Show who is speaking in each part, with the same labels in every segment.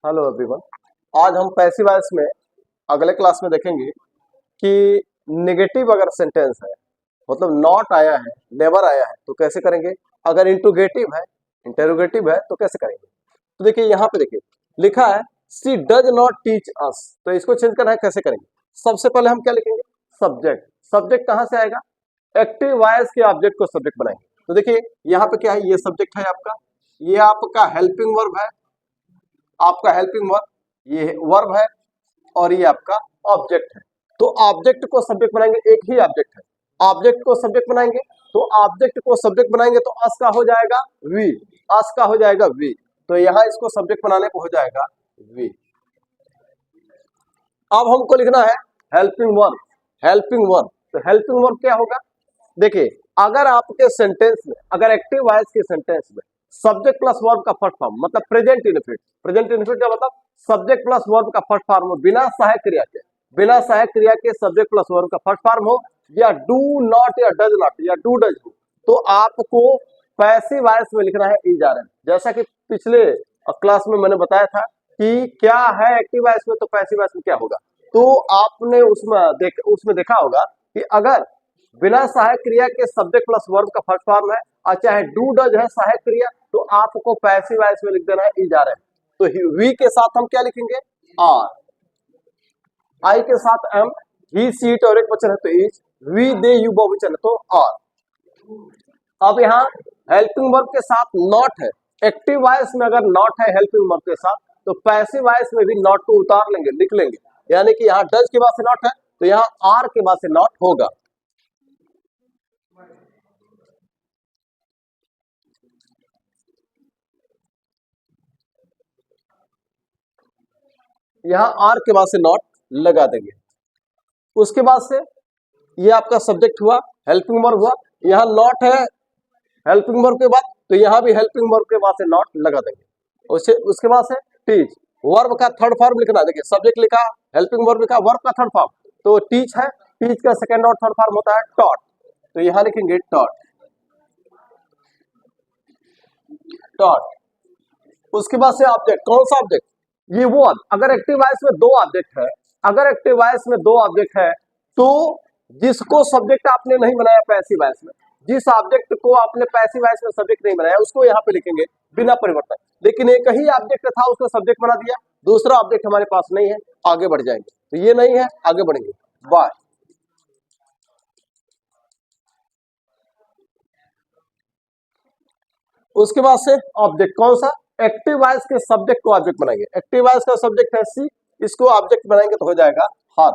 Speaker 1: Hello everyone. आज हम passive voice में अगले क्लास में देखेंगे कि नेगेटिव अगर सेंटेंस है, मतलब नॉट आया है, नेवर आया है, तो कैसे करेंगे। अगर इंटरोगेटिव है तो कैसे करेंगे। तो देखिए यहाँ पे देखिए लिखा है सी डज नॉट टीच अस, तो इसको चेंज करना है, कैसे करेंगे। सबसे पहले हम क्या लिखेंगे, सब्जेक्ट। सब्जेक्ट कहाँ से आएगा, एक्टिव वॉइस के ऑब्जेक्ट को सब्जेक्ट बनाएंगे। तो देखिए यहाँ पे क्या है, ये सब्जेक्ट है आपका, ये आपका हेल्पिंग वर्ब है, आपका हेल्पिंग वर्ब, ये वर्ब है, और ये आपका ऑब्जेक्ट है। तो ऑब्जेक्ट को सब्जेक्ट बनाएंगे, एक ही ऑब्जेक्ट है, ऑब्जेक्ट को सब्जेक्ट बनाएंगे। तो ऑब्जेक्ट को सब्जेक्ट बनाएंगे तो अस का हो जाएगा वी, अस का हो जाएगा वी। तो यहाँ इसको सब्जेक्ट बनाने को हो जाएगा वी। अब हमको लिखना है हेल्पिंग वर्ब। हेल्पिंग वर्ब, तो हेल्पिंग वर्ब क्या होगा, देखिए अगर आपके सेंटेंस में, अगर एक्टिव वॉइस के सेंटेंस में सब्जेक्ट प्लस वर्ब का फर्स्ट फॉर्म मतलब प्रेजेंट इनफिनिट, प्रेजेंट इनफिनिट का मतलब सब्जेक्ट प्लस वर्ब का फर्स्ट फॉर्म हो, बिना सहायक क्रिया के, बिना सहायक क्रिया के सब्जेक्ट प्लस वर्ब का फर्स्ट फॉर्म हो, या डू नॉट या डज नॉट या डू डज हो, तो आपको पैसिव वॉइस में लिखना है इज आर एन। जैसा कि पिछले क्लास में मैंने बताया था कि क्या है एक्टिव वॉइस में, तो पैसिव वॉइस में क्या होगा। तो आपने उसमें देखा होगा कि अगर बिना सहायक क्रिया के सब्जेक्ट प्लस वर्ब का फर्स्ट फॉर्म है, और चाहे डू डज है सहायक क्रिया, तो आपको पैसिव वॉइस में लिख देना है इज आर एन। तो वी के साथ हम क्या लिखेंगे, आर, आई के साथ एम, ही सी इट और एक वचन है तो इज, वी दे यू बहुवचन है तो आर। अब यहाँ हेल्पिंग वर्ब के साथ नॉट है, एक्टिव वॉइस में अगर नॉट है हेल्पिंग वर्ब के साथ, तो पैसिव वॉइस में भी नॉट को उतार लेंगे, लिख लेंगे। यानी कि यहाँ डज के बाद से नॉट है, तो यहाँ आर के बाद से नॉट होगा। यहाँ आर के बाद से नॉट लगा देंगे। उसके बाद से ये आपका सब्जेक्ट हुआ, हेल्पिंग वर्ब हुआ, यहाँ नॉट है हेल्पिंग वर्ब के बाद, तो यहाँ भी हेल्पिंग वर्ब के बाद से नॉट लगा देंगे। उसके बाद से टीच, वर्ब का थर्ड फॉर्म लिखना। देखिए सब्जेक्ट लिखा, हेल्पिंग वर्ब लिखा, वर्ब का थर्ड फॉर्म, तो टीच है, टीच का सेकंड और थर्ड फॉर्म होता है टॉट, तो यहाँ लिखेंगे टॉट, टॉट। उसके बाद से ऑब्जेक्ट, कौन सा ऑब्जेक्ट, ये वो अगर एक्टिव वॉइस में दो ऑब्जेक्ट है, अगर एक्टिव वॉइस में दो ऑब्जेक्ट है, तो जिसको सब्जेक्ट आपने नहीं बनाया पैसिव वॉइस में, जिस ऑब्जेक्ट को आपने पैसिव वॉइस में सब्जेक्ट नहीं बनाया, उसको यहाँ पे लिखेंगे बिना परिवर्तन। लेकिन एक ही ऑब्जेक्ट था, उसको सब्जेक्ट बना दिया, दूसरा ऑब्जेक्ट हमारे पास नहीं है, आगे बढ़ जाएंगे। तो ये नहीं है, आगे बढ़ेंगे, बाय। उसके बाद से ऑब्जेक्ट, कौन सा, एक्टिव वॉइस के सब्जेक्ट को ऑब्जेक्ट बनाएंगे। एक्टिव वॉइस का सब्जेक्ट है सी, इसको ऑब्जेक्ट बनाएंगे तो हो जाएगा हर।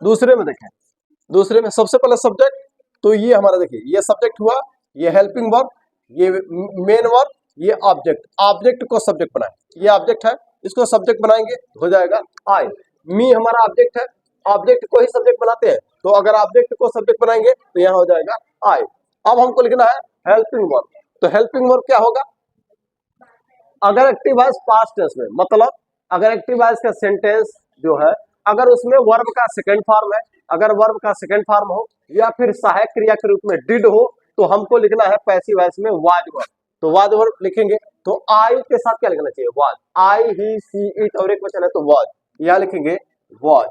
Speaker 1: दूसरे में देखें, दूसरे में सबसे पहले सब्जेक्ट, तो ये हमारा देखिए ये सब्जेक्ट हुआ, ये हेल्पिंग वर्ब, ये मेन वर्ब, ये ऑब्जेक्ट, ऑब्जेक्ट को सब्जेक्ट बनाए, ये ऑब्जेक्ट है, इसको सब्जेक्ट बनाएंगे हो जाएगा आई। मी हमारा ऑब्जेक्ट है, ऑब्जेक्ट को ही सब्जेक्ट बनाते हैं, तो अगर ऑब्जेक्ट को सब्जेक्ट बनाएंगे तो यहाँ हो जाएगा आई। अब हमको लिखना है हेल्पिंग वर्ब, तो हेल्पिंग वर्ब क्या होगा, अगर एक्टिव वॉइस पास्ट टेंस में, मतलब अगर एक्टिव वॉइस का सेंटेंस जो है, अगर उसमें वर्ब का सेकंड फॉर्म है, अगर वर्ब का सेकंड फॉर्म हो, या फिर सहायक क्रिया के रूप में डिड हो, तो हमको लिखना है पैसिव वॉइस में वाज वर्ब। तो वाज वर्ब लिखेंगे, तो आई के साथ क्या लिखना चाहिए, was, I he see it और एक वचन है तो वाज, यहाँ लिखेंगे वाज।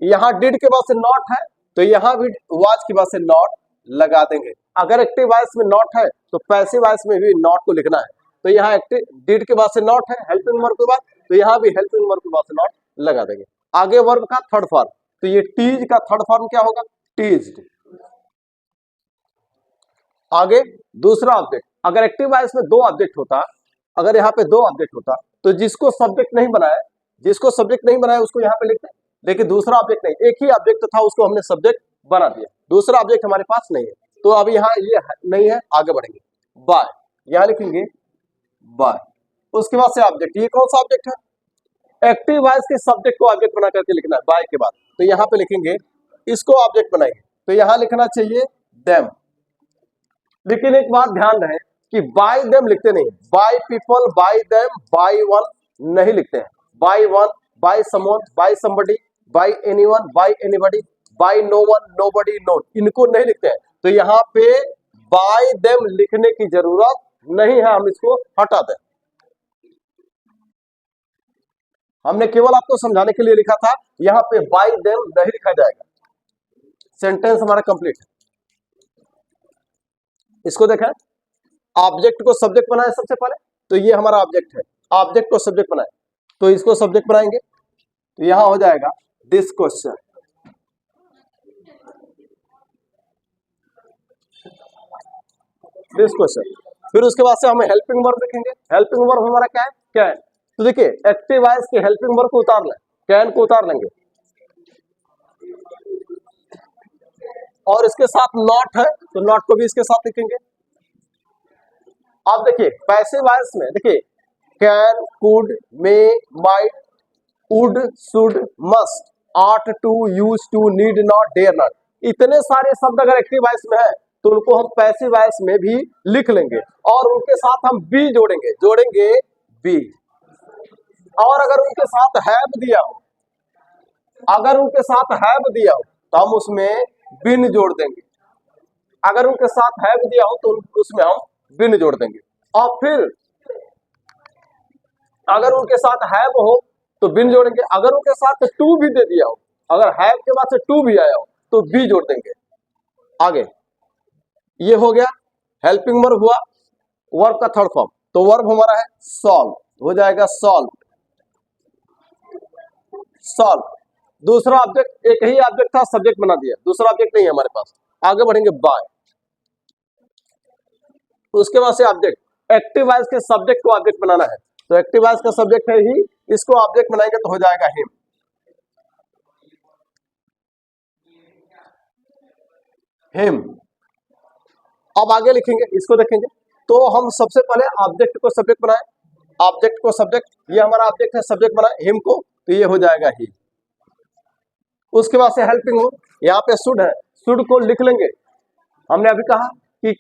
Speaker 1: यहाँ डिड के बाद से नॉट है, तो यहाँ भी वाज के बाद से नॉट लगा देंगे। अगर एक्टिव वॉइस में नॉट है, तो पैसिव वॉइस में भी नॉट को लिखना है, तो यहाँ एक्टिव डिड के बाद से नॉट है, हेल्पिंग वर्ब के बाद, तो यहाँ भी हेल्पिंग वर्ब के बाद से नॉट लगा देंगे। आगे वर्ब का थर्ड फॉर्म, तो ये टीज का थर्ड फॉर्म क्या होगा, टीज्ड। आगे दूसरा ऑब्जेक्ट, अगर एक्टिव वॉइस में दो ऑब्जेक्ट होता, अगर यहाँ पे दो ऑब्जेक्ट होता, तो जिसको सब्जेक्ट नहीं बनाया, जिसको सब्जेक्ट नहीं बनाया उसको यहाँ पे लिखते, लेकिन दूसरा ऑब्जेक्ट नहीं, एक ही ऑब्जेक्ट था, उसको हमने सब्जेक्ट बना दिया, दूसरा ऑब्जेक्ट हमारे पास नहीं है, तो अब यहाँ ये नहीं है, आगे बढ़ेंगे बाय, यहाँ लिखेंगे बाय। उसके बाद से ऑब्जेक्ट, ये कौन सा ऑब्जेक्ट है, एक्टिव वॉइस के सब्जेक्ट को ऑब्जेक्ट बना करके लिखना है बाय के बाद, तो यहाँ पे लिखेंगे इसको ऑब्जेक्ट बनाएंगे, तो यहाँ लिखना चाहिए देम। लेकिन एक बात ध्यान रहे कि बाय देम लिखते नहीं, by people, by them, by one नहीं लिखते हैं, by one, by someone, by somebody, by anyone, by anybody, by no one, nobody, note, इनको नहीं लिखते हैं। तो यहाँ पे बाय देम लिखने की जरूरत नहीं है, हम इसको हटा दें। हमने केवल आपको समझाने के लिए लिखा था, यहां पे बाय देम नहीं लिखा जाएगा। सेंटेंस हमारा कंप्लीट है। इसको देखें, ऑब्जेक्ट को सब्जेक्ट बनाए सबसे पहले, तो ये हमारा ऑब्जेक्ट है, ऑब्जेक्ट को सब्जेक्ट बनाए, तो इसको सब्जेक्ट बनाएंगे, तो यहां हो जाएगा दिस क्वेश्चन। दिस क्वेश्चन, फिर उसके बाद से हमें हेल्पिंग वर्ब लिखेंगे। हेल्पिंग वर्ब हमारा क्या है, कैन। तो देखिए एक्टिव वॉइस के हेल्पिंग वर्ब को उतार लें, कैन को उतार लेंगे, और इसके साथ नॉट है तो नॉट को भी इसके साथ लिखेंगे। अब देखिए पैसिव वॉइस में देखिए can, could, may, might, would, should, must, ought to, use to, need not, dare not, इतने सारे शब्द अगर एक्टिव वॉइस में है तो उनको हम पैसिव वॉइस में भी लिख लेंगे, और उनके साथ हम बी जोड़ेंगे बी। और अगर उनके साथ हैव दिया हो, अगर उनके साथ हैव दिया हो तो हम उसमें बिन जोड़ देंगे। अगर उनके साथ हैव दिया हो तो उसमें हम बिन जोड़ देंगे। और फिर अगर उनके साथ हैव हो तो बिन जोड़ेंगे, अगर उनके साथ टू भी दे दिया हो, अगर हैव के बाद से टू भी आया हो तो बी जोड़ देंगे। आगे ये हो गया हेल्पिंग वर्ब हुआ, वर्ब का थर्ड फॉर्म। तो वर्ब हमारा है सॉल्व, हो जाएगा सॉल्व, सॉल्व। दूसरा ऑब्जेक्ट, एक ही ऑब्जेक्ट था, सब्जेक्ट बना दिया, दूसरा ऑब्जेक्ट नहीं है हमारे पास। आगे बढ़ेंगे बाय, उसके बाद से ऑब्जेक्ट, एक्टिव वॉइस के सब्जेक्ट को ऑब्जेक्ट बनाना है, तो एक्टिव वॉइस का सब्जेक्ट है ही, इसको ऑब्जेक्ट बनाएंगे तो हो जाएगा हिम, हिम। अब आगे लिखेंगे, इसको देखेंगे, तो हम सबसे पहले ऑब्जेक्ट को सब्जेक्ट बनाए, ऑब्जेक्ट को सब्जेक्ट, ये हमारा ऑब्जेक्ट है, सब्जेक्ट बनाए हिम को, तो ये हो जाएगा ही। उसके बाद से हेल्पिंग हो, यहाँ पे शुड है, शुड को लिख लेंगे। हमने अभी कहा कि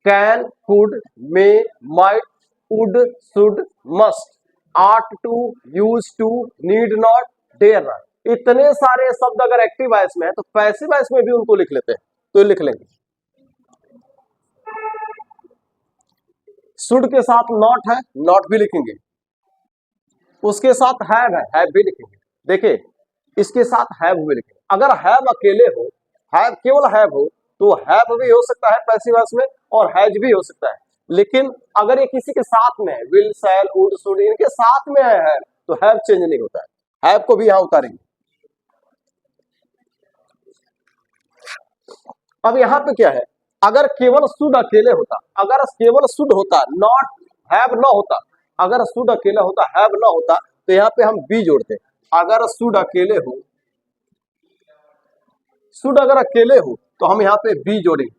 Speaker 1: can, could, may, might, would, should, must, ought to, use to, need not, dare not, इतने सारे शब्द अगर एक्टिव वॉइस में है तो पैसिव वॉइस में भी उनको लिख लेते हैं, तो लिख लेंगे। शुड के साथ नॉट है, नॉट भी लिखेंगे, उसके साथ हैव है, हैव भी लिखेंगे। देखिए इसके साथ हैव भी लिखेंगे। अगर हैव अकेले हो, हैव केवल हैव हो, तो हैव भी हो सकता है पैसिव वॉइस में और हैज भी हो सकता है, लेकिन अगर ये किसी के साथ में है, विल, शैल, वुड, शुड, इनके साथ में है तो हैव चेंज नहीं होता है, हैव को भी यहां उतारेंगे। अब यहां पे क्या है, अगर केवल शुड अकेले होता, अगर केवल शुड होता, नॉट हैव न होता, अगर शुड अकेला होता, हैव न होता, तो यहाँ पे हम बी जोड़ते। अगर शुड अकेले हो, शुड अगर अकेले हो तो हम यहाँ पे बी जोड़ेंगे,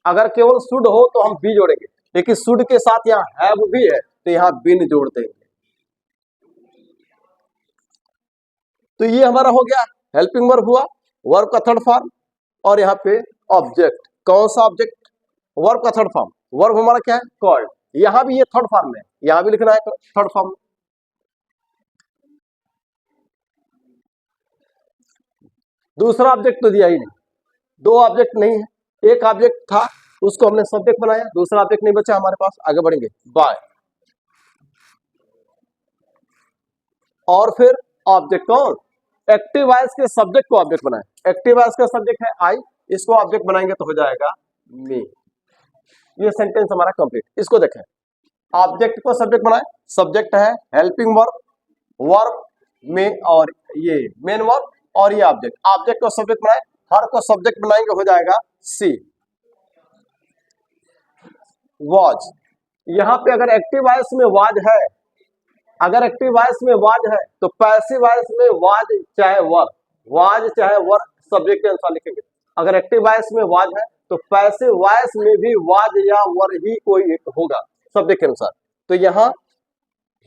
Speaker 1: अगर केवल शुड हो तो हम बी जोड़ेंगे, लेकिन शुड के साथ यहाँ हैव भी है तो यहाँ बिन जोड़ देंगे। तो ये हमारा हो गया हेल्पिंग वर्ब हुआ, वर्ब का थर्ड फॉर्म, और यहाँ पे ऑब्जेक्ट, कौन सा ऑब्जेक्ट, वर्ब का थर्ड फॉर्म। वर्ब हमारा क्या है, कॉल्ड, यहां भी ये थर्ड फॉर्म में, यहां भी लिखना है थर्ड फॉर्म में। दूसरा ऑब्जेक्ट तो दिया ही नहीं, दो ऑब्जेक्ट नहीं है, एक ऑब्जेक्ट था उसको हमने सब्जेक्ट बनाया, दूसरा ऑब्जेक्ट नहीं बचा हमारे पास। आगे बढ़ेंगे बाय, और फिर ऑब्जेक्ट कौन, एक्टिव वॉइस के सब्जेक्ट को ऑब्जेक्ट बनाए, एक्टिव वॉइस का सब्जेक्ट है आई, इसको ऑब्जेक्ट बनाएंगे तो हो जाएगा मी। ये सेंटेंस हमारा कंप्लीट। इसको देखें, ऑब्जेक्ट को सब्जेक्ट बनाए, सब्जेक्ट है हेल्पिंग वर्ब, वर्ब में, और ये मेन वर्ब, और ये ऑब्जेक्ट, ऑब्जेक्ट को सब्जेक्ट बनाए, हर को सब्जेक्ट बनाएंगे हो जाएगा सी, वॉज। यहां पे अगर एक्टिव वॉइस में वाज है, अगर एक्टिव वॉइस में वाज है तो पैसिव वॉइस में वाज चाहे वर, वाज चाहे वर सब्जेक्ट के अनुसार लिखेंगे। अगर एक्टिव वॉइस में वाज है तो पैसिव वॉइस में भी वाज या वर ही कोई एक होगा सब्जेक्ट के अनुसार। तो यहाँ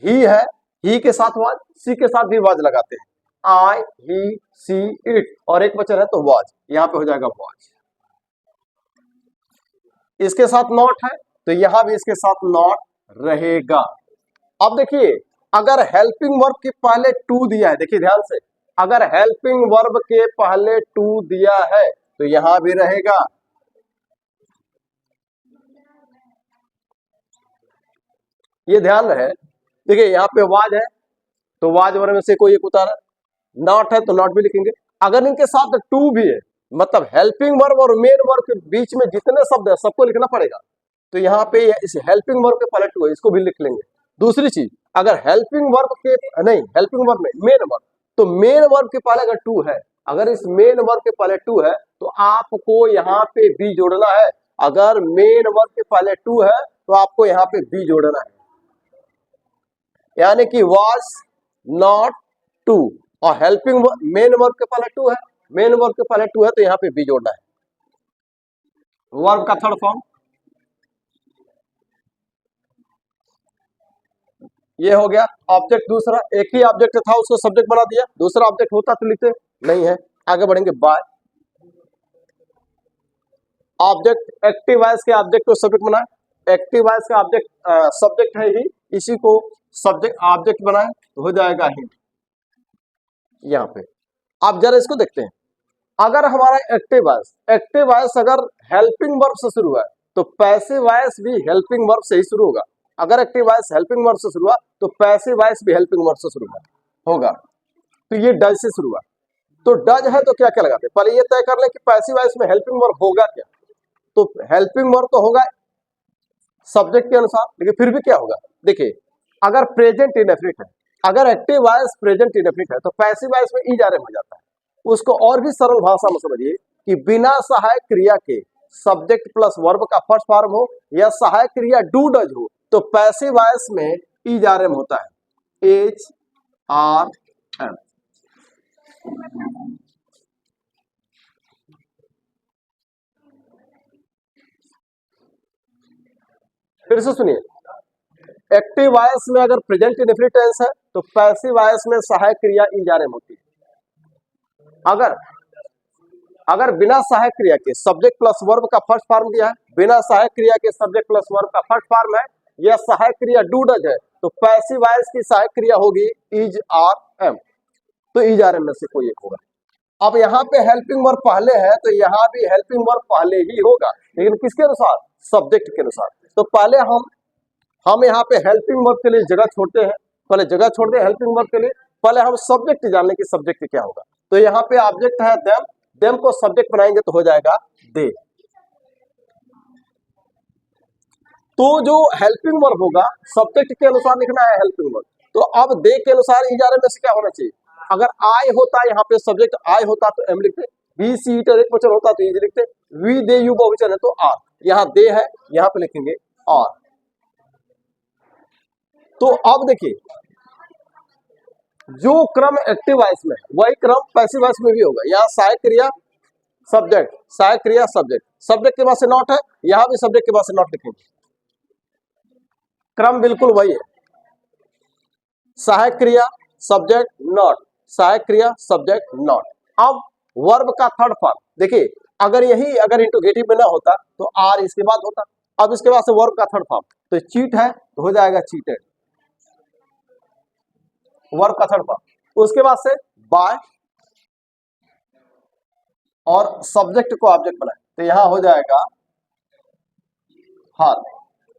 Speaker 1: ही है, ही के साथ वाज, सी के साथ भी वाज लगाते हैं, आई, ही, सी, इट, और एक वचन है तो वाज, यहाँ पे हो जाएगा वाज। इसके साथ नॉट है तो यहां भी इसके साथ नॉट रहेगा। अब देखिए अगर हेल्पिंग वर्ब के पहले टू दिया है, देखिए ध्यान से, अगर हेल्पिंग वर्ब के पहले टू दिया है तो यहां भी रहेगा। ये ध्यान रहे। देखिए यहाँ पे वाज है तो वाज वर्ब में से कोई एक उतारा, नॉट है तो नॉट भी लिखेंगे। अगर इनके साथ टू भी है, मतलब हेल्पिंग वर्ब और मेन वर्ब के बीच में जितने शब्द है सबको लिखना पड़ेगा। तो यहाँ पे इस हेल्पिंग वर्ब के पहले टू है, इसको भी लिख लेंगे। दूसरी चीज, अगर हेल्पिंग वर्ब के नहीं, हेल्पिंग वर्ब नहीं, मेन वर्ब, तो मेन वर्ब के पहले अगर टू है, अगर इस मेन वर्ब के पहले टू है तो आपको यहाँ पे बी जोड़ना है। अगर मेन वर्ब के पहले टू है तो आपको यहाँ पे बी जोड़ना है, यानी कि was not टू, और हेल्पिंग मेन वर्ब के पहले टू है, मेन वर्ब के पहले टू है तो यहाँ पे बी जोड़ना है। वर्ब का थर्ड फॉर्म ये हो गया। ऑब्जेक्ट दूसरा, एक ही ऑब्जेक्ट था उसको सब्जेक्ट बना दिया, दूसरा ऑब्जेक्ट होता तो लिखते नहीं है। आगे बढ़ेंगे, बाय ऑब्जेक्ट, एक्टिव वॉइस के ऑब्जेक्ट को सब्जेक्ट बनाए, एक्टिव वॉइस का ऑब्जेक्ट सब्जेक्ट है ही, इसी को सब्जेक्ट ऑब्जेक्ट बनाए तो हो जाएगा ही। यहाँ पे आप जरा इसको देखते हैं, अगर हमारा एक्टिव वॉइस अगर हेल्पिंग वर्ब से शुरू है तो पैसिव वॉइस भी हेल्पिंग वर्ब से ही शुरू होगा। अगर एक्टिव वॉइस हेल्पिंग वर्ब से शुरू हुआ तो पैसिव वॉइस भी हेल्पिंग वर्ब से शुरू होगा। तो ये डज से शुरू हुआ, तो डज है तो क्या क्या लगाते हैं, पहले ये तय कर ले कि पैसिव वॉइस में हेल्पिंग वर्ब होगा क्या। तो हेल्पिंग वर्ब तो होगा सब्जेक्ट के अनुसार, लेकिन फिर भी क्या होगा, देखिए अगर प्रेजेंट इनडेफिनिट है, अगर एक्टिव वॉइस प्रेजेंट इनडेफिनिट है तो पैसिव वॉइस में ई जा रहे हो जाता है। उसको और भी सरल भाषा में समझिए कि बिना सहायक क्रिया के सब्जेक्ट प्लस वर्ब का फर्स्ट फॉर्म हो या सहायक क्रिया डू डज हो तो पैसिव वॉइस में ई जा रहे होता है, एच आर एम। फिर से सुनिए, एक्टिव वॉइस में अगर प्रेजेंट इंडेफिनिट टेंस है तो पैसिव वॉइस में सहायक क्रिया ई जा रहे होती है। अगर बिना सहायक क्रिया के सब्जेक्ट प्लस वर्ब का फर्स्ट फॉर्म दिया है, बिना सहायक क्रिया के सब्जेक्ट प्लस वर्ब का फर्स्ट फॉर्म है, यह सहायक क्रिया डू डज है तो पैसिव वॉइस की सहायक क्रिया होगी इज आर एम, तो इज आर एम में से कोई एक होगा। अब यहाँ पे हेल्पिंग वर्ब पहले है तो यहाँ भी हेल्पिंग वर्ब पहले ही होगा, लेकिन किसके अनुसार, सब्जेक्ट के अनुसार। तो पहले हम यहाँ पे हेल्पिंग वर्ब के लिए जगह छोड़ते हैं, पहले जगह छोड़ते हैं हेल्पिंग वर्ब के लिए, पहले हम सब्जेक्ट जान लें कि सब्जेक्ट क्या होगा। तो यहाँ पे ऑब्जेक्ट है देम को सब्जेक्ट बनाएंगे तो हो जाएगा दे। तो जो हेल्पिंग वर्ब होगा सब्जेक्ट के अनुसार लिखना है हेल्पिंग वर्ब, तो अब दे के अनुसार ई जा रहे में से क्या होना चाहिए, अगर आई होता यहाँ पे सब्जेक्ट आई होता तो एम लिखते, बी सी ईटर एक वचन होता तो इज लिखते, वी दे यू बहुवचन है तो आर, यहाँ दे है यहाँ पे लिखेंगे आर। तो अब देखिए जो क्रम एक्टिव वॉइस में वही क्रम पैसिव वॉइस में भी होगा। यहाँ सहायक क्रिया सब्जेक्ट, सहायक क्रिया सब्जेक्ट, सब्जेक्ट के बाद से नॉट है, यहाँ भी सब्जेक्ट के बाद से नॉट लिखेंगे, क्रम बिल्कुल वही है, सहायक क्रिया सब्जेक्ट नॉट, सहायक क्रिया सब्जेक्ट नॉट। अब वर्ब का थर्ड फॉर्म देखिए, अगर इंटरोगेटिव में ना होता तो आर इसके बाद होता, अब इसके बाद से वर्ब का थर्ड फॉर्म, तो चीट है तो हो जाएगा चीटेड, वर्ब का थर्ड फॉर्म। उसके बाद से बाय और सब्जेक्ट को ऑब्जेक्ट बनाए तो यहां हो जाएगा हार,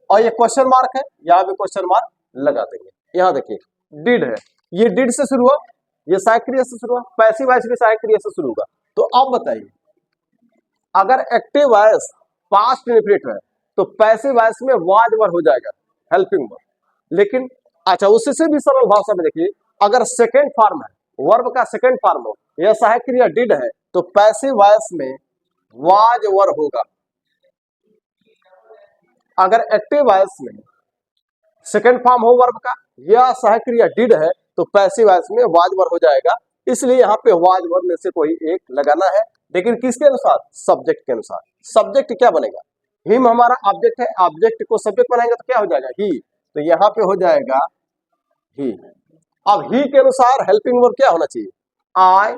Speaker 1: और ये क्वेश्चन मार्क है, यहां भी क्वेश्चन मार्क लगा देंगे। यहां देखिए डिड है, ये डिड से शुरू हुआ, ये सहायक क्रिया से शुरू हुआ, पैसिव वॉइस भी सहायक क्रिया से शुरू होगा। तो अब बताइए अगर एक्टिव वॉइस पास्ट इंडेफिनिट है तो पैसिव वॉइस में वाज वर्ब हो जाएगा हेल्पिंग वर्ब, लेकिन अच्छा उससे भी सरल भाषा में देखिए, अगर सेकेंड फॉर्म है वर्ब का सेकेंड फॉर्म हो या सहायक क्रिया डिड है तो पैसिव वॉइस में वाज वर्ब होगा। अगर एक्टिव वॉइस में सेकेंड फॉर्म हो वर्ब का या सहायक क्रिया डिड है तो पैसिव वॉइस में वाज वर्ब हो जाएगा, इसलिए यहाँ पे वाज वर्ब में से कोई एक लगाना है, लेकिन किसके अनुसार, सब्जेक्ट के अनुसार। सब्जेक्ट क्या बनेगा, हिम हमारा ऑब्जेक्ट है, ऑब्जेक्ट को सब्जेक्ट बनाएंगे तो क्या हो जाएगा ही, तो यहाँ पे हो जाएगा ही। अब ही के अनुसार हेल्पिंग वर्ब क्या होना चाहिए, आई,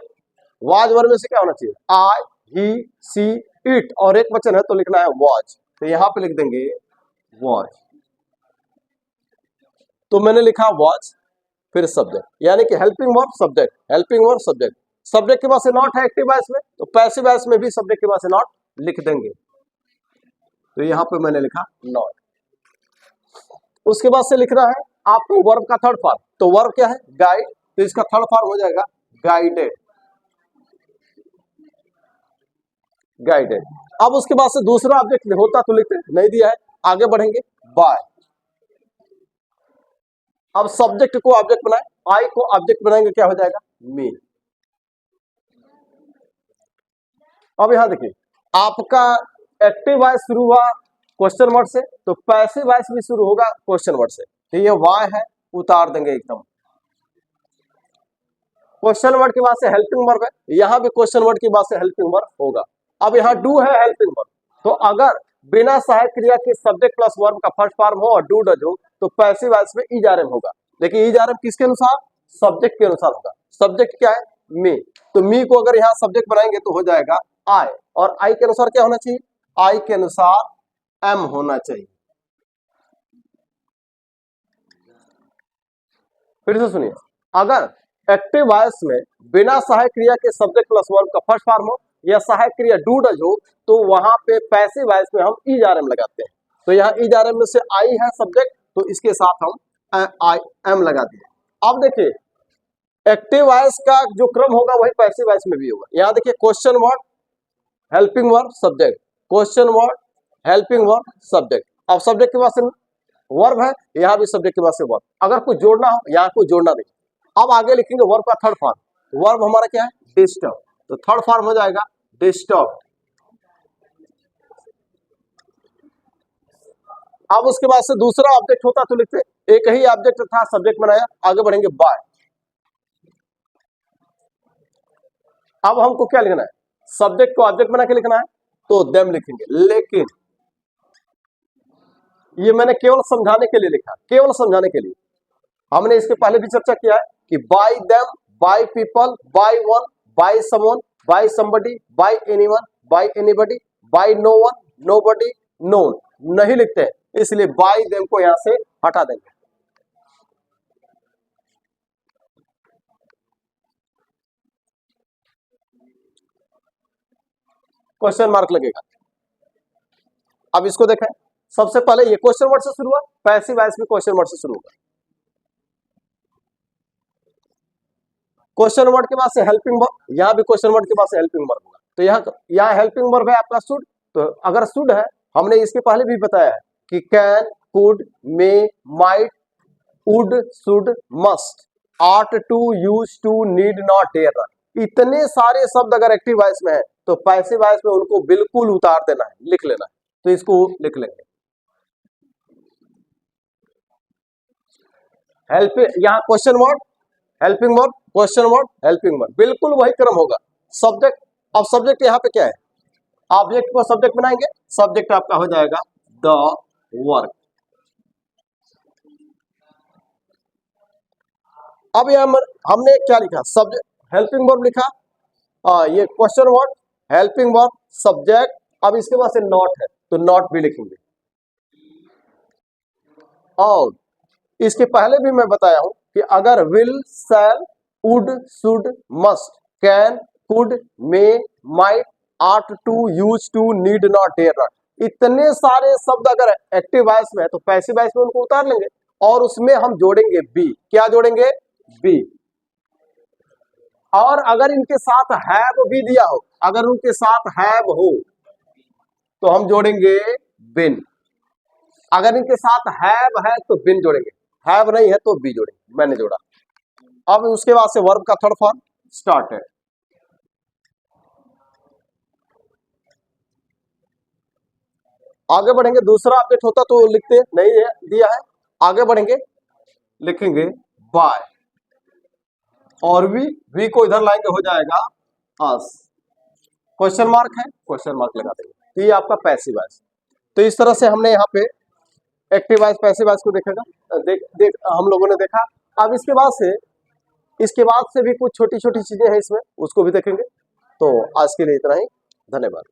Speaker 1: वाज वर्ब में से क्या होना चाहिए, आई ही सी इट, और एक वचन है तो लिखना है वाज, तो यहाँ पे लिख देंगे वाज। तो मैंने लिखा वाज फिर सब्जेक्ट, यानी कि helping verb subject, helping verb subject, subject के पास से नॉट है एक्टिव वॉइस में तो पैसिव वॉइस में भी सब्जेक्ट के पास से नॉट लिख देंगे, तो यहां पे मैंने लिखा नॉट। उसके बाद से लिखना है आपको वर्ब का थर्ड फॉर्म। तो वर्ब क्या है? गाइड, तो इसका थर्ड फॉर्म हो जाएगा गाइडेड, गाइडेड। अब उसके बाद से दूसरा ऑब्जेक्ट होता तो लिखते, नहीं दिया है, आगे बढ़ेंगे बाय। अब सब्जेक्ट को ऑब्जेक्ट बनाए, आई को ऑब्जेक्ट बनाएंगे, क्या हो जाएगा? मी। अब यहां देखिए, आपका एक्टिव वॉइस शुरू हुआ क्वेश्चन वर्ड से, तो पैसिव वॉइस भी शुरू होगा क्वेश्चन वर्ड से। तो ये वाई है, उतार देंगे एकदम। क्वेश्चन वर्ड के बाद से हेल्पिंग वर्ब है, यहां भी क्वेश्चन वर्ड के बाद से हेल्पिंग वर्ब होगा। अब यहाँ डू है हेल्पिंग वर्ब, तो अगर बिना सहायक क्रिया के सब्जेक्ट प्लस वर्ब का फर्स्ट फॉर्म हो और डू डज हो तो पैसिव वॉइस में इज आर एम होगा। लेकिन इज आर एम किसके अनुसार? सब्जेक्ट के अनुसार होगा। सब्जेक्ट क्या है? मी। तो मी को अगर यहाँ सब्जेक्ट बनाएंगे तो हो जाएगा आई, और आई के अनुसार क्या होना चाहिए? आई के अनुसार एम होना चाहिए। फिर से सुनिए, अगर एक्टिव वॉइस में बिना सहायक क्रिया के सब्जेक्ट प्लस वर्ब का फर्स्ट फॉर्म हो या सहायक क्रिया डू डज हो तो वहां पे पैसिव वॉइस में हम इज आर एम लगाते हैं। तो यहाँ इज आर एम में से आई है सब्जेक्ट, तो इसके साथ हम आई एम लगा दिए। अब देखिए, एक्टिव वॉइस का जो क्रम होगा वही पैसिव वॉइस में भी होगा। यहाँ देखिए, question word helping verb subject, question word helping verb subject. अब सब्जेक्ट के बाद से वर्ब है, यहाँ भी सब्जेक्ट के बाद से वर्ब। अगर कुछ जोड़ना हो, यहाँ कुछ जोड़ना नहीं। अब आगे लिखेंगे वर्ब का थर्ड फॉर्म। वर्ब हमारा क्या है? डिस्टर्ब, तो थर्ड फॉर्म हो जाएगा डिस्टर्ब। अब उसके बाद से दूसरा ऑब्जेक्ट होता तो लिखते, एक ही ऑब्जेक्ट था, सब्जेक्ट बनाया, आगे बढ़ेंगे बाय। अब हमको क्या लिखना है? सब्जेक्ट को ऑब्जेक्ट बना के लिखना है, तो देम लिखेंगे। लेकिन ये मैंने केवल समझाने के लिए लिखा, केवल समझाने के लिए। हमने इसके पहले भी चर्चा किया है कि by them, by people, by one, by someone, by somebody, by anyone, by anybody, by no one, nobody, none नहीं लिखते हैं, इसलिए बाय देम को यहां से हटा देंगे। क्वेश्चन मार्क लगेगा। अब इसको देखें, सबसे पहले ये क्वेश्चन वर्ड से शुरू हुआ, पैसिव वॉइस भी क्वेश्चन वर्ड से शुरू होगा। क्वेश्चन वर्ड के बाद से हेल्पिंग वर्ब, यहाँ भी क्वेश्चन वर्ड के बाद से हेल्पिंग वर्ब होगा। तो यहाँ हेल्पिंग वर्ब है आपका शुड, तो अगर शुड है, हमने इसके पहले भी बताया है कि can, could, may, might, would, should, must, ought to, use to, need not, dare, इतने सारे शब्द अगर एक्टिव वॉइस में है तो पैसिव वॉइस में उनको बिल्कुल उतार देना है, लिख लेना है। तो इसको लिख लेंगे। हेल्प, यहाँ question word helping verb, question word helping verb, बिल्कुल वही क्रम होगा। सब्जेक्ट, अब सब्जेक्ट यहाँ पे क्या है? ऑब्जेक्ट को सब्जेक्ट बनाएंगे, सब्जेक्ट आपका हो जाएगा द वर्क। अब यहाँ हमने क्या लिखा? सब्जेक्ट हेल्पिंग वर्ब लिखा, ये question word helping verb subject. अब इसके बाद से नॉट है, तो नॉट भी लिखेंगे। और इसके पहले भी मैं बताया हूं कि अगर will, shall, would, should, must, can, could, may, might, ought to, use to, need not, dare not, इतने सारे शब्द अगर एक्टिव वॉइस में है तो पैसिव वॉइस में उनको उतार लेंगे और उसमें हम जोड़ेंगे बी। क्या जोड़ेंगे? बी। और अगर इनके साथ हैव भी दिया हो, अगर उनके साथ हैव हो तो हम जोड़ेंगे बिन। अगर इनके साथ हैव है तो बिन जोड़ेंगे, हैव नहीं है तो बी जोड़ेंगे, मैंने जोड़ा। अब उसके बाद से वर्ब का थर्ड फॉर्म स्टार्ट है। आगे बढ़ेंगे, दूसरा ऑब्जेक्ट होता तो लिखते, नहीं है, दिया है, आगे बढ़ेंगे, लिखेंगे बाय, और वी को इधर लाएंगे, हो जाएगा अस। क्वेश्चन मार्क है, क्वेश्चन मार्क लगा देंगे। तो ये आपका पैसिव वॉइस। तो इस तरह से हमने यहाँ पे एक्टिव वॉइस पैसिव वॉइस को देखेगा, हम लोगों ने देखा। अब इसके बाद से भी कुछ छोटी छोटी चीजें हैं इसमें, उसको भी देखेंगे। तो आज के लिए इतना ही, धन्यवाद।